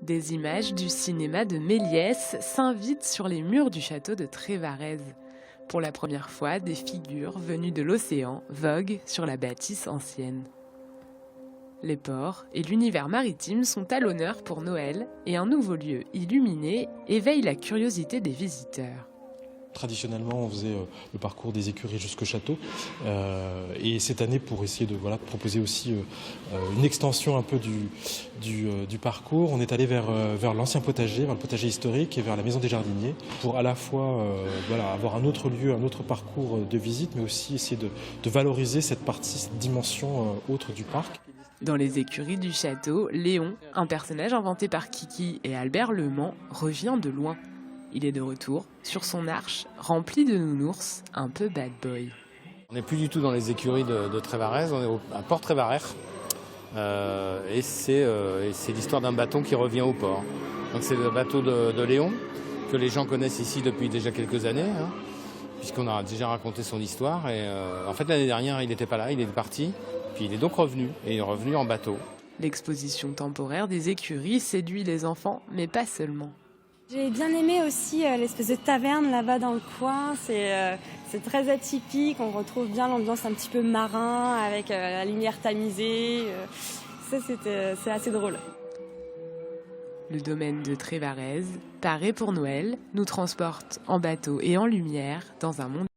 Des images du cinéma de Méliès s'invitent sur les murs du château de Trévarez. Pour la première fois, des figures venues de l'océan voguent sur la bâtisse ancienne. Les ports et l'univers maritime sont à l'honneur pour Noël et un nouveau lieu illuminé éveille la curiosité des visiteurs. Traditionnellement, on faisait le parcours des écuries jusqu'au château. Et cette année, pour essayer de proposer aussi une extension un peu du parcours, on est allé vers l'ancien potager, vers le potager historique et vers la maison des jardiniers, pour à la fois avoir un autre lieu, un autre parcours de visite, mais aussi essayer de valoriser cette partie, cette dimension autre du parc. Dans les écuries du château, Léon, un personnage inventé par Kiki et Albert Leman, revient de loin. Il est de retour sur son arche, remplie de nounours, un peu bad boy. On n'est plus du tout dans les écuries de Trévarez, on est à Port-Trévarère. Et c'est l'histoire d'un bâton qui revient au port. Donc c'est le bateau de Léon, que les gens connaissent ici depuis déjà quelques années, puisqu'on a déjà raconté son histoire. Et en fait, l'année dernière, il n'était pas là, il est parti. Puis il est donc revenu, et il est revenu en bateau. L'exposition temporaire des écuries séduit les enfants, mais pas seulement. J'ai bien aimé aussi l'espèce de taverne là-bas dans le coin. C'est très atypique, on retrouve bien l'ambiance un petit peu marin avec la lumière tamisée. C'est assez drôle. Le domaine de Trévarez, paré pour Noël, nous transporte en bateau et en lumière dans un monde